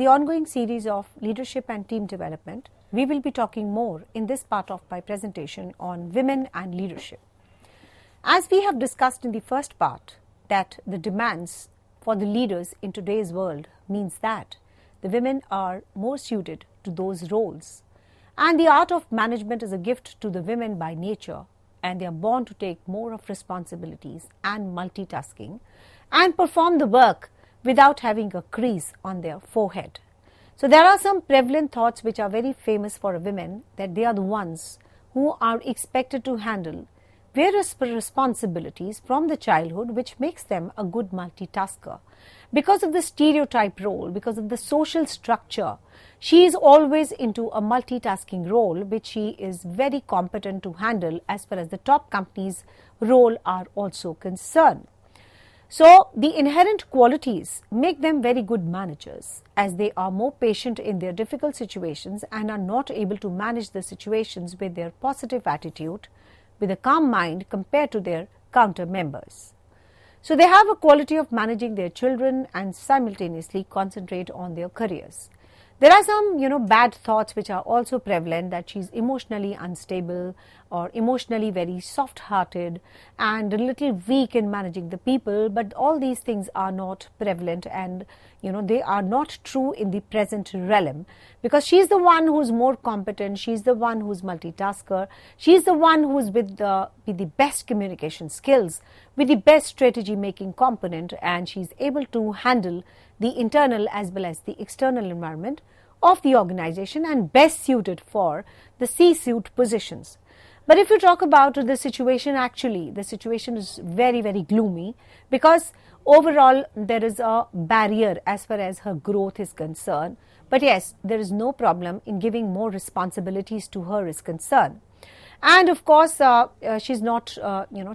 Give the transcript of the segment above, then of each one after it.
ongoing series of leadership and team development, we will be talking more in this part of my presentation on women and leadership. As we have discussed in the first part, that the demands for the leaders in today's world means that the women are more suited to those roles, and the art of management is a gift to the women by nature, and they are born to take more of responsibilities and multitasking and perform the work without having a crease on their forehead. So there are some prevalent thoughts which are very famous for women, that they are the ones who are expected to handle various responsibilities from the childhood, which makes them a good multitasker. Because of the stereotype role, because of the social structure, she is always into a multitasking role, which she is very competent to handle as far as the top companies' role are also concerned. So the inherent qualities make them very good managers, as they are more patient in their difficult situations and are not able to manage the situations with their positive attitude, with a calm mind compared to their counter members. So they have a quality of managing their children and simultaneously concentrate on their careers. There are some, bad thoughts which are also prevalent, that she's emotionally unstable or emotionally very soft-hearted and a little weak in managing the people, but all these things are not prevalent and, they are not true in the present realm, because she's the one who's more competent, she's the one who's multitasker, she's the one who's with the best communication skills, with the best strategy making component, and she's able to handle the internal as well as the external environment of the organization and best suited for the C-suite positions. But if you talk about the situation, actually the situation is very, very gloomy, because overall there is a barrier as far as her growth is concerned. But yes, there is no problem in giving more responsibilities to her is concerned. And of course, she's not,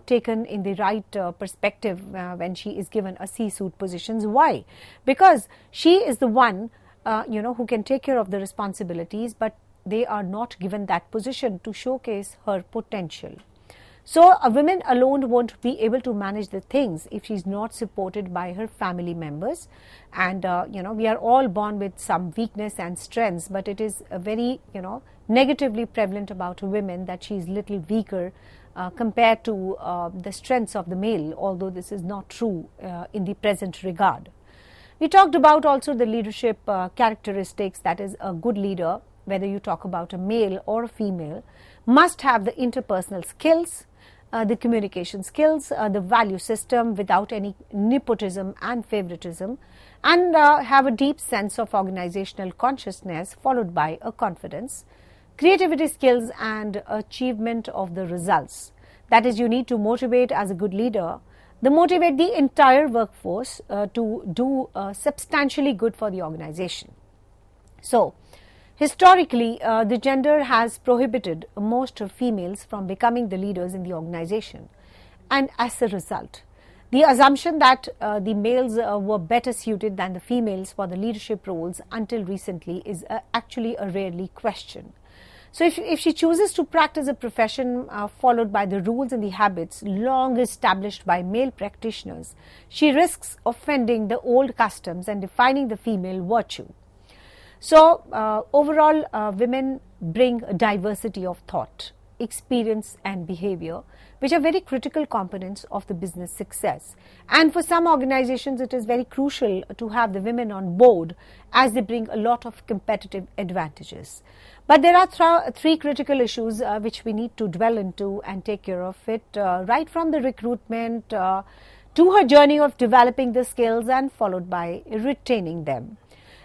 taken in the right perspective when she is given a C-suite positions. Why? Because she is the one, who can take care of the responsibilities, but they are not given that position to showcase her potential. So a woman alone won't be able to manage the things if she's not supported by her family members. And, we are all born with some weakness and strengths, but it is a very, negatively prevalent about women that she is little weaker compared to the strengths of the male, although this is not true in the present regard. We talked about also the leadership characteristics, that is a good leader, whether you talk about a male or a female, must have the interpersonal skills, the communication skills, the value system without any nepotism and favoritism, and have a deep sense of organizational consciousness followed by a confidence, creativity skills and achievement of the results. That is, you need to motivate as a good leader, motivate the entire workforce to do substantially good for the organization. So, historically, the gender has prohibited most females from becoming the leaders in the organization. And as a result, the assumption that the males were better suited than the females for the leadership roles until recently is actually a rarely questioned. So if she chooses to practice a profession followed by the rules and the habits long established by male practitioners, she risks offending the old customs and defining the female virtue. So overall, women bring a diversity of thought, experience and behavior, which are very critical components of the business success. And for some organizations, it is very crucial to have the women on board, as they bring a lot of competitive advantages. But there are three critical issues which we need to dwell into and take care of it, right from the recruitment to her journey of developing the skills and followed by retaining them,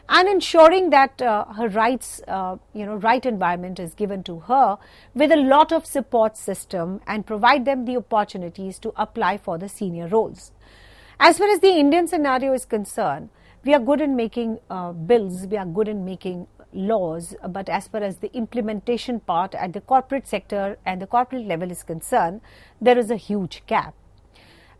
and ensuring that her rights, right environment is given to her with a lot of support system and provide them the opportunities to apply for the senior roles. As far as the Indian scenario is concerned, we are good in making bills, we are good in making laws, but as far as the implementation part at the corporate sector and the corporate level is concerned, there is a huge gap.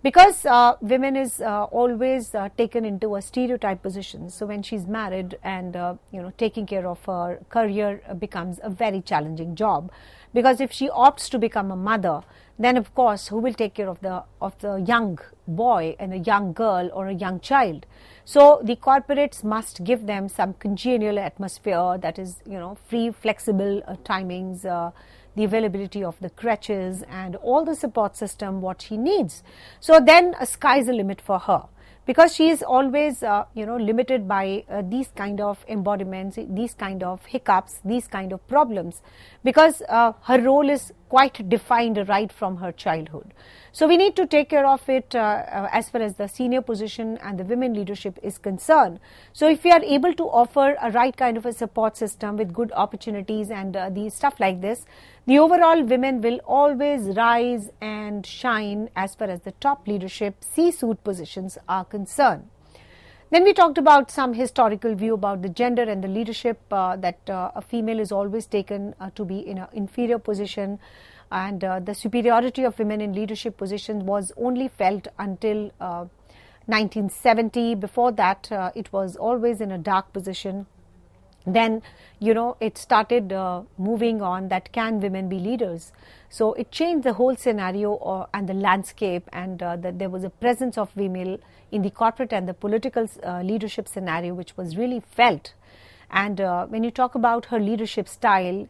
Because women is always taken into a stereotype position. So when she's married and taking care of her career becomes a very challenging job, because if she opts to become a mother, then of course who will take care of the young boy and a young girl or a young child? So the corporates must give them some congenial atmosphere, that is, free, flexible timings, the availability of the crutches and all the support system what she needs. So then sky's the limit for her, because she is always limited by these kind of embodiments, these kind of hiccups, these kind of problems, because her role is quite defined right from her childhood. So we need to take care of it as far as the senior position and the women leadership is concerned. So if we are able to offer a right kind of a support system with good opportunities and the stuff like this, the overall women will always rise and shine as far as the top leadership C-suite positions are concerned. Then we talked about some historical view about the gender and the leadership, that a female is always taken to be in an inferior position, and the superiority of women in leadership positions was only felt until 1970. Before that, it was always in a dark position. Then, it started moving on that can women be leaders. So it changed the whole scenario and the landscape, and that there was a presence of female in the corporate and the political leadership scenario, which was really felt. And when you talk about her leadership style,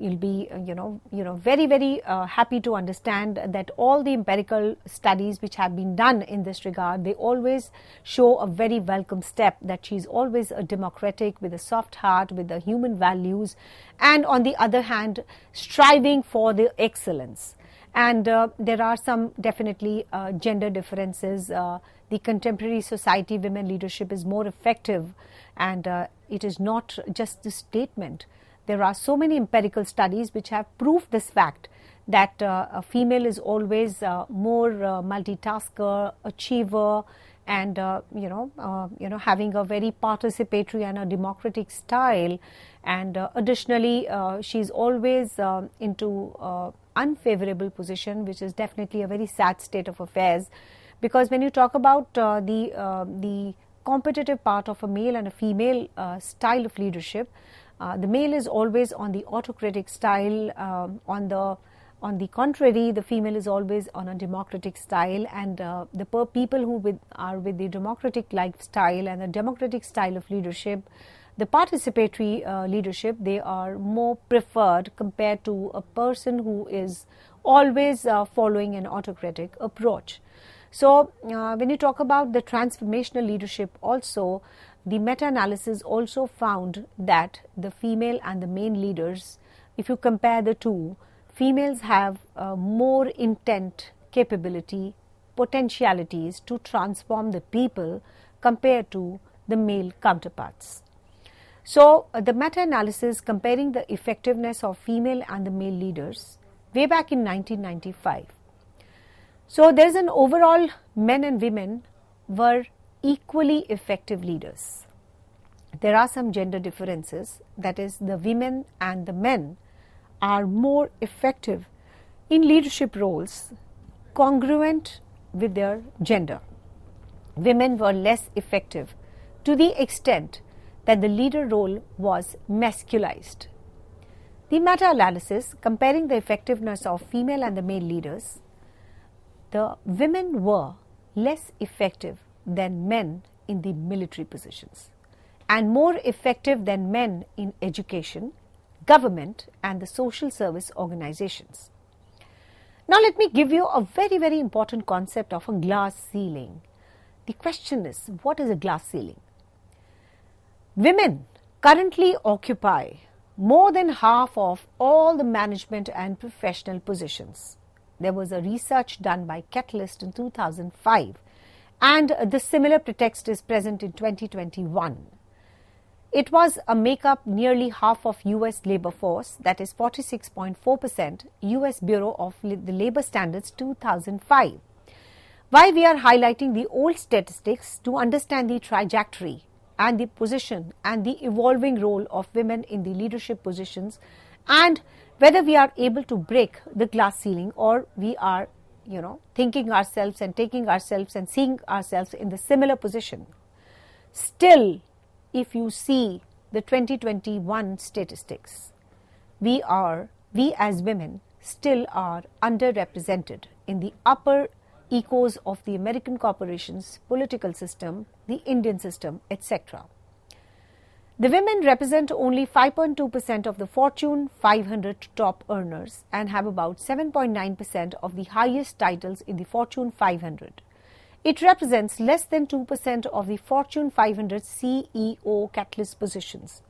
you'll be, very, very happy to understand that all the empirical studies which have been done in this regard, they always show a very welcome step, that she's always a democratic with a soft heart, with the human values, and on the other hand, striving for the excellence. And there are some definitely gender differences. The contemporary society, women leadership is more effective, and it is not just a statement. There are so many empirical studies which have proved this fact, that a female is always more multitasker, achiever, and having a very participatory and a democratic style. And additionally, she's always into unfavorable position, which is definitely a very sad state of affairs, because when you talk about the competitive part of a male and a female style of leadership, the male is always on the autocratic style. On the contrary, the female is always on a democratic style, and the people who are with the democratic lifestyle and the democratic style of leadership, the participatory leadership, they are more preferred compared to a person who is always following an autocratic approach. So when you talk about the transformational leadership also, the meta-analysis also found that the female and the male leaders, if you compare the two, females have more intent, capability, potentialities to transform the people compared to the male counterparts. So the meta-analysis comparing the effectiveness of female and the male leaders way back in 1995. So there's an overall men and women were equally effective leaders. There are some gender differences, that is, the women and the men are more effective in leadership roles congruent with their gender. Women were less effective to the extent that the leader role was masculized. The meta-analysis comparing the effectiveness of female and the male leaders, the women were less effective than men in the military positions and more effective than men in education, government, and the social service organizations. Now let me give you a very, very important concept of a glass ceiling. The question is, what is a glass ceiling? Women currently occupy more than half of all the management and professional positions. There was a research done by Catalyst in 2005, and the similar pretext is present in 2021. It was a makeup nearly half of US labor force, that is 46.4%, US Bureau of the Labor Standards 2005. Why we are highlighting the old statistics? To understand the trajectory and the position and the evolving role of women in the leadership positions, and whether we are able to break the glass ceiling, or we are thinking ourselves and taking ourselves and seeing ourselves in the similar position. Still, if you see the 2021 statistics, we as women still are underrepresented in the upper ecos of the American corporations, political system, the Indian system, etc. The women represent only 5.2% of the Fortune 500 top earners and have about 7.9% of the highest titles in the Fortune 500. It represents less than 2% of the Fortune 500 CEO catalyst positions,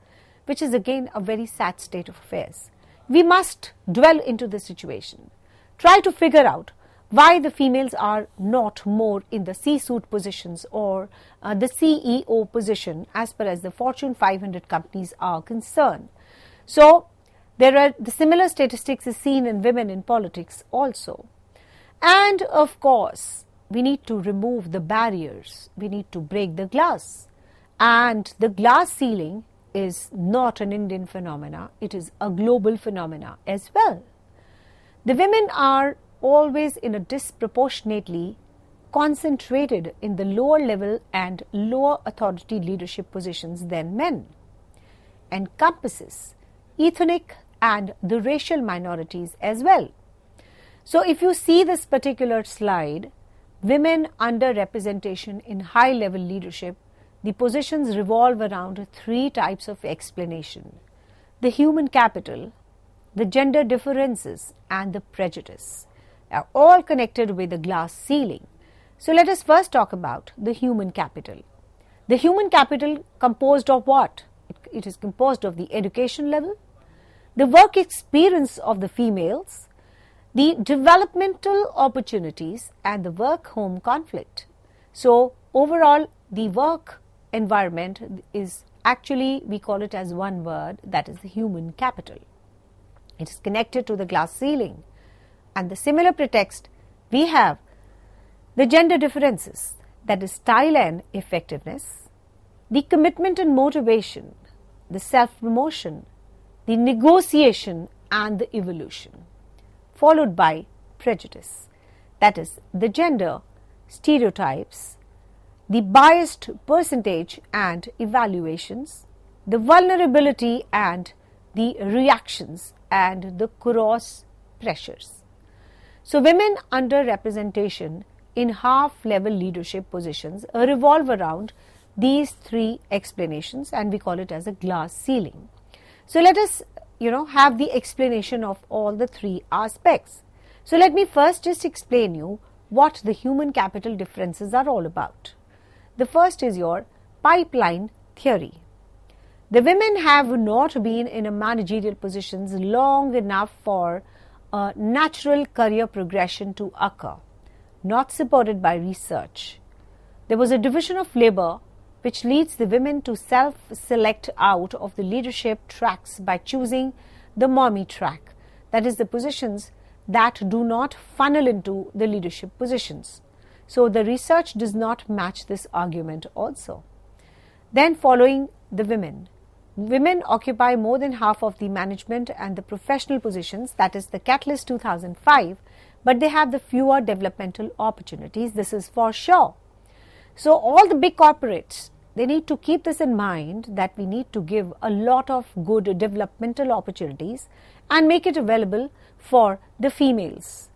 which is again a very sad state of affairs. We must dwell into the situation, try to figure out why the females are not more in the C-suite positions or the CEO position as far as the Fortune 500 companies are concerned. So, there are the similar statistics is seen in women in politics also. And of course, we need to remove the barriers, we need to break the glass. And the glass ceiling is not an Indian phenomena, it is a global phenomena as well. The women are always in a disproportionately concentrated in the lower level and lower authority leadership positions than men, encompasses ethnic and the racial minorities as well. So if you see this particular slide, women underrepresentation in high level leadership, the positions revolve around three types of explanation: the human capital, the gender differences and the prejudice are all connected with the glass ceiling. So let us first talk about the human capital. The human capital composed of what? It is composed of the education level, the work experience of the females, the developmental opportunities and the work-home conflict. So overall, the work environment is actually, we call it as one word, that is the human capital. It is connected to the glass ceiling. And the similar pretext, we have the gender differences, that is style and effectiveness, the commitment and motivation, the self-promotion, the negotiation and the evolution, followed by prejudice, that is the gender stereotypes, the biased percentage and evaluations, the vulnerability and the reactions and the cross pressures. So women underrepresentation in half-level leadership positions revolve around these three explanations and we call it as a glass ceiling. So let us, have the explanation of all the three aspects. So let me first just explain you what the human capital differences are all about. The first is your pipeline theory. The women have not been in a managerial positions long enough for a natural career progression to occur, not supported by research. There was a division of labor which leads the women to self-select out of the leadership tracks by choosing the mommy track, that is the positions that do not funnel into the leadership positions. So the research does not match this argument also. Then following the women. Women occupy more than half of the management and the professional positions, that is the Catalyst 2005, but they have the fewer developmental opportunities, this is for sure. So all the big corporates, they need to keep this in mind that we need to give a lot of good developmental opportunities and make it available for the females.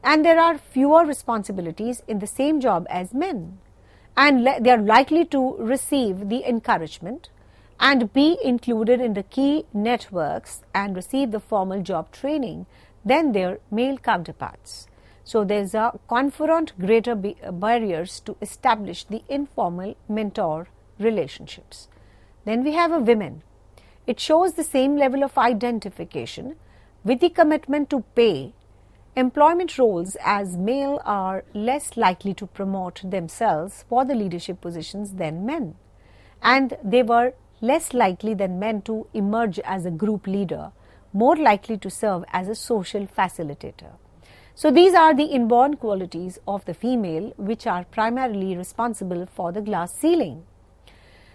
And there are fewer responsibilities in the same job as men, and they are likely to receive the encouragement and be included in the key networks and receive the formal job training than their male counterparts. So there's a confront greater barriers to establish the informal mentor relationships. Then we have a women. It shows the same level of identification with the commitment to pay employment roles, as male are less likely to promote themselves for the leadership positions than men, and they were less likely than men to emerge as a group leader, more likely to serve as a social facilitator. So these are the inborn qualities of the female which are primarily responsible for the glass ceiling.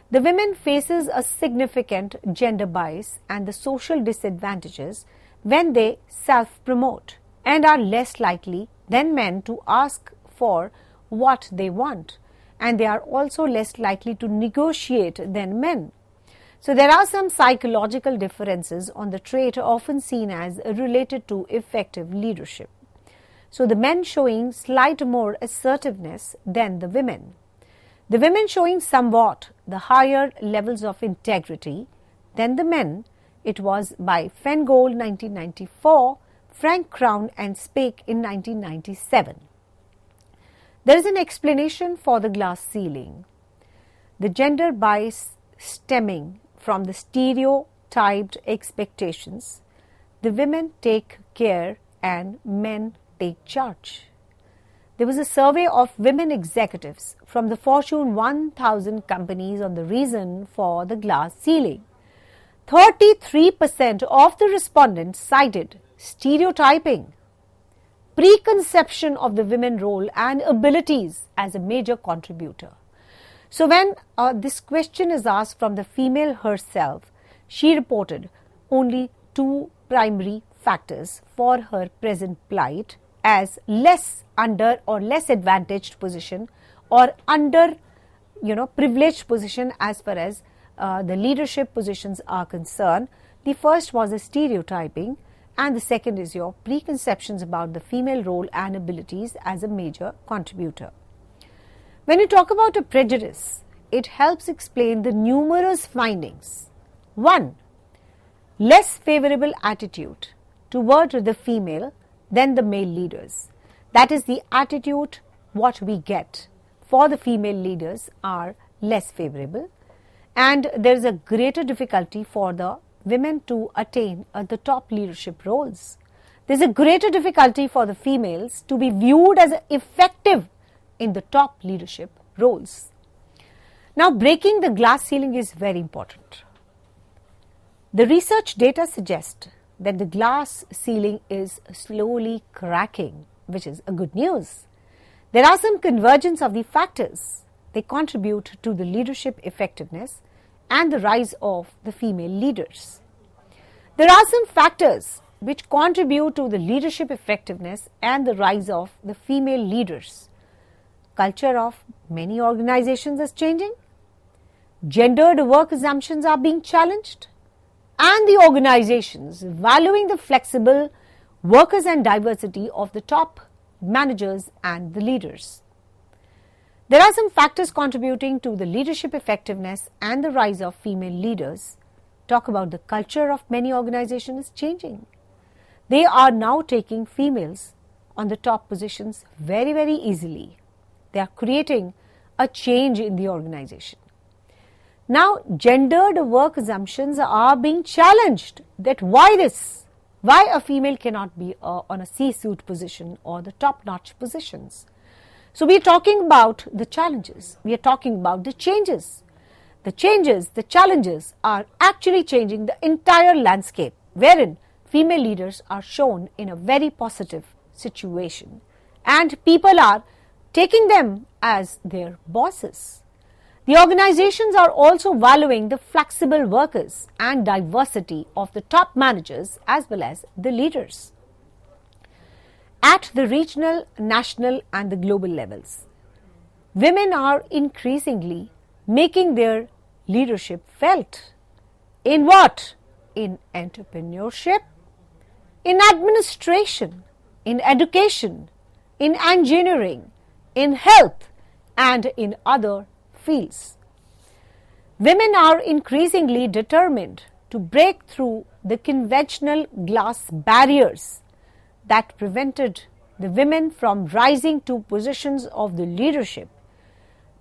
The women faces a significant gender bias and the social disadvantages when they self-promote and are less likely than men to ask for what they want, and they are also less likely to negotiate than men. So there are some psychological differences on the trait often seen as related to effective leadership. So the men showing slight more assertiveness than the women. The women showing somewhat the higher levels of integrity than the men. It was by Feingold 1994, Frank Crown and Spake in 1997. There is an explanation for the glass ceiling. The gender bias stemming from the stereotyped expectations, the women take care and men take charge. There was a survey of women executives from the Fortune 1000 companies on the reason for the glass ceiling. 33% of the respondents cited stereotyping, preconception of the women role and abilities as a major contributor. So when this question is asked from the female herself, she reported only 2 primary factors for her present plight as less under or less advantaged position or under privileged position as far as the leadership positions are concerned. The first was a stereotyping and the second is your preconceptions about the female role and abilities as a major contributor. When you talk about a prejudice, it helps explain the numerous findings. 1. Less favorable attitude toward the female than the male leaders. That is, the attitude what we get for the female leaders are less favorable, and there is a greater difficulty for the women to attain the top leadership roles. There is a greater difficulty for the females to be viewed as effective in the top leadership roles. Now, breaking the glass ceiling is very important. The research data suggest that the glass ceiling is slowly cracking, which is a good news. There are some convergence of the factors. They contribute to the leadership effectiveness and the rise of the female leaders. There are some factors which contribute to the leadership effectiveness and the rise of the female leaders. Culture of many organizations is changing. Gendered work assumptions are being challenged. And the organizations valuing the flexible workers and diversity of the top managers and the leaders. There are some factors contributing to the leadership effectiveness and the rise of female leaders. Talk about the culture of many organizations is changing. They are now taking females on the top positions very, very easily. They are creating a change in the organization. Now, gendered work assumptions are being challenged. That why this? Why a female cannot be on a C-suite position or the top-notch positions? So, we are talking about the challenges. We are talking about the changes. The changes, the challenges are actually changing the entire landscape, wherein female leaders are shown in a very positive situation. And people are taking them as their bosses. The organizations are also valuing the flexible workers and diversity of the top managers as well as the leaders. At the regional, national and the global levels, women are increasingly making their leadership felt. In what? In entrepreneurship, in administration, in education, in engineering, in health and in other fields. Women are increasingly determined to break through the conventional glass barriers that prevented the women from rising to positions of the leadership,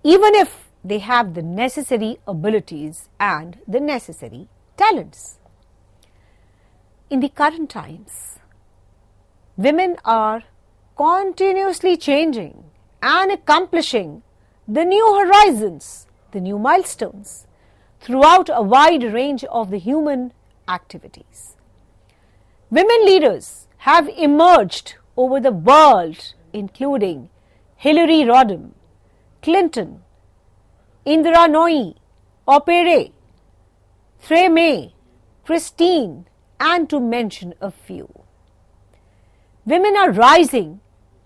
even if they have the necessary abilities and the necessary talents. In the current times, women are continuously changing and accomplishing the new horizons, the new milestones throughout a wide range of the human activities. Women leaders have emerged over the world, including Hillary Rodham, Clinton, Indira Nooyi, Opere, Theresa May, Christine, and to mention a few. Women are rising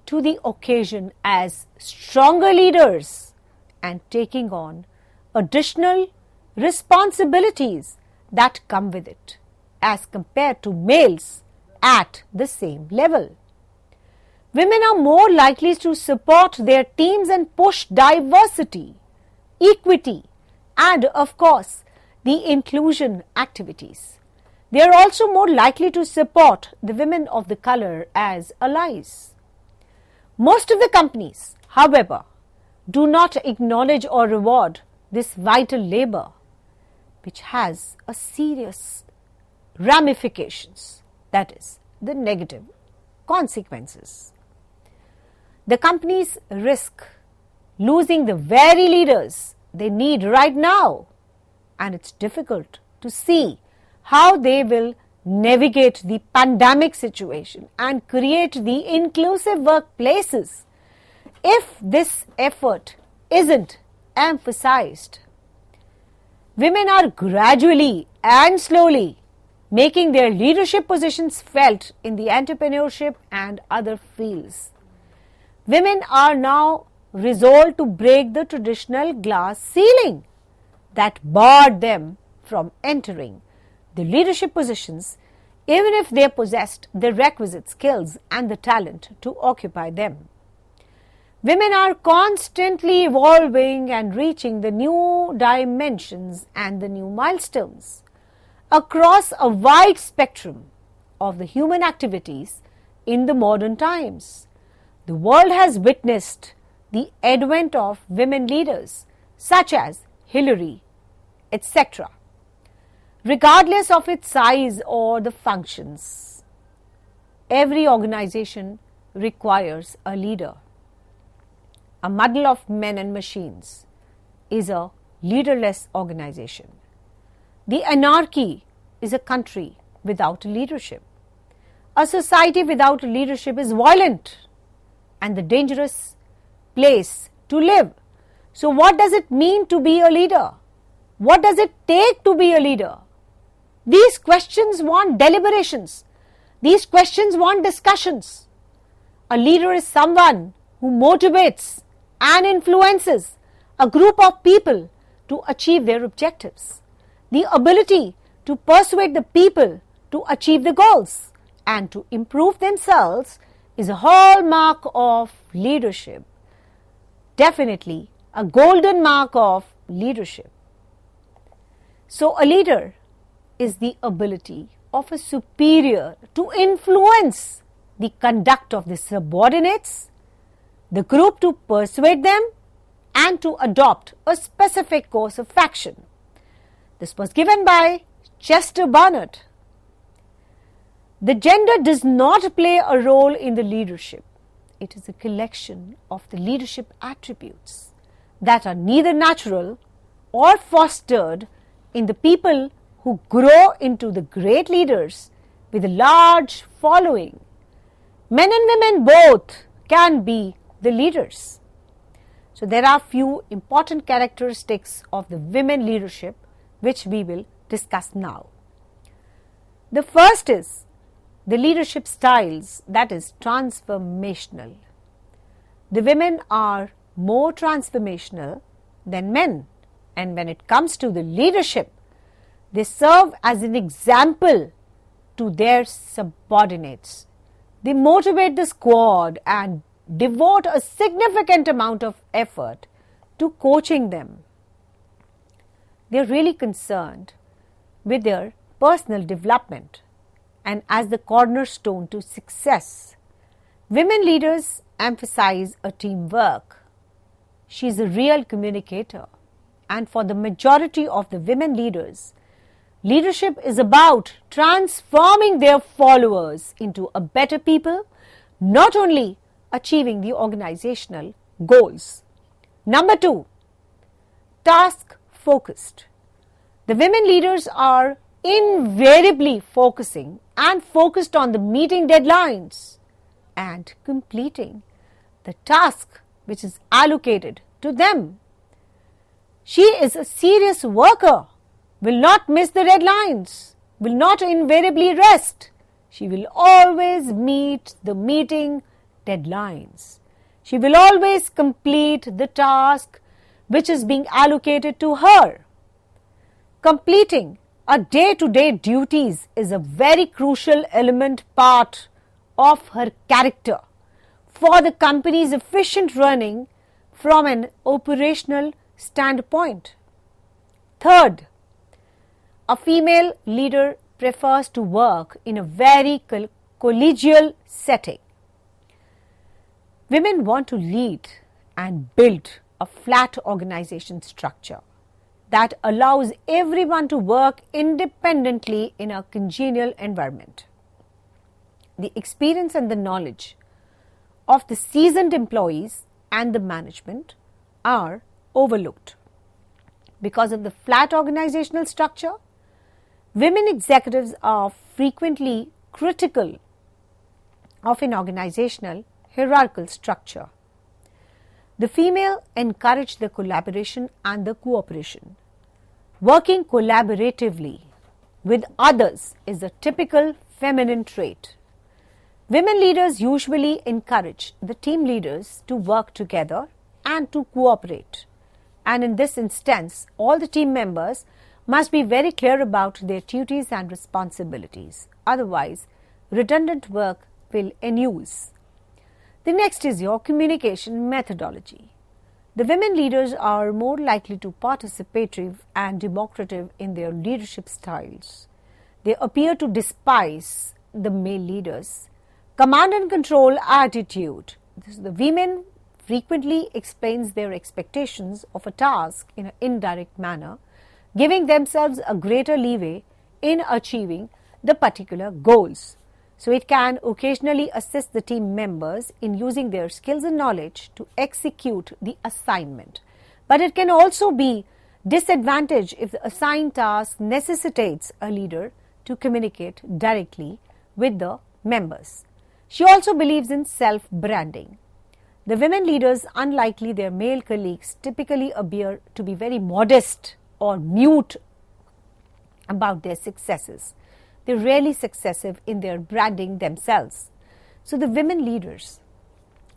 to the occasion as stronger leaders and taking on additional responsibilities that come with it as compared to males at the same level. Women are more likely to support their teams and push diversity, equity, and of course, the inclusion activities. They are also more likely to support the women of the color as allies. Most of the companies, however, do not acknowledge or reward this vital labor, which has a serious ramifications, that is, the negative consequences. The companies risk losing the very leaders they need right now, and it's difficult to see how they will navigate the pandemic situation and create the inclusive workplaces if this effort isn't emphasized. Women are gradually and slowly making their leadership positions felt in the entrepreneurship and other fields. Women are now resolved to break the traditional glass ceiling that barred them from entering the leadership positions, even if they possessed the requisite skills and the talent to occupy them. Women are constantly evolving and reaching the new dimensions and the new milestones across a wide spectrum of the human activities in the modern times. The world has witnessed the advent of women leaders such as Hillary, etc. Regardless of its size or the functions, every organization requires a leader. A muddle of men and machines is a leaderless organization. The anarchy is a country without leadership. A society without leadership is violent and the dangerous place to live. So what does it mean to be a leader? What does it take to be a leader? These questions want deliberations. These questions want discussions. A leader is someone who motivates and influences a group of people to achieve their objectives. The ability to persuade the people to achieve the goals and to improve themselves is a hallmark of leadership. Definitely a golden mark of leadership. So a leader is the ability of a superior to influence the conduct of the subordinates, the group to persuade them, and to adopt a specific course of action. This was given by Chester Barnett. The gender does not play a role in the leadership. It is a collection of the leadership attributes that are neither natural or fostered in the people who grow into the great leaders with a large following. Men and women both can be the leaders. So there are few important characteristics of the women leadership which we will discuss now. The first is the leadership styles, that is transformational. The women are more transformational than men, and when it comes to the leadership, they serve as an example to their subordinates. They motivate the squad and devote a significant amount of effort to coaching them. They are really concerned with their personal development and as the cornerstone to success. Women leaders emphasize a teamwork. She is a real communicator, and for the majority of the women leaders, leadership is about transforming their followers into a better people, not only achieving the organizational goals. Number 2, task focused. The women leaders are invariably focusing on the meeting deadlines and completing the task which is allocated to them. She is a serious worker, will not miss the deadlines, will not invariably rest. She will always meet the meeting deadlines. She will always complete the task which is being allocated to her. Completing a day-to-day duties is a very crucial part of her character for the company's efficient running from an operational standpoint. Third, a female leader prefers to work in a very collegial setting. Women want to lead and build a flat organization structure that allows everyone to work independently in a congenial environment. The experience and the knowledge of the seasoned employees and the management are overlooked. Because of the flat organizational structure, women executives are frequently critical of an organizational hierarchical structure. The female encourage the collaboration and the cooperation. Working collaboratively with others is a typical feminine trait. Women leaders usually encourage the team leaders to work together and to cooperate. And in this instance, all the team members must be very clear about their duties and responsibilities. Otherwise, redundant work will ensue. The next is your communication methodology. The women leaders are more likely to participatory and democratic in their leadership styles. They appear to despise the male leaders' command and control attitude. The women frequently explains their expectations of a task in an indirect manner, giving themselves a greater leeway in achieving the particular goals. So it can occasionally assist the team members in using their skills and knowledge to execute the assignment. But it can also be disadvantage if the assigned task necessitates a leader to communicate directly with the members. She also believes in self-branding. The women leaders, unlike their male colleagues, typically appear to be very modest or mute about their successes. They're rarely successive in their branding themselves. So the women leaders,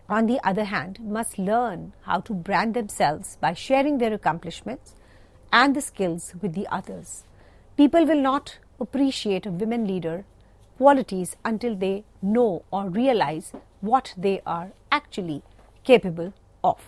on the other hand, must learn how to brand themselves by sharing their accomplishments and the skills with the others. People will not appreciate a women leader qualities until they know or realize what they are actually capable of.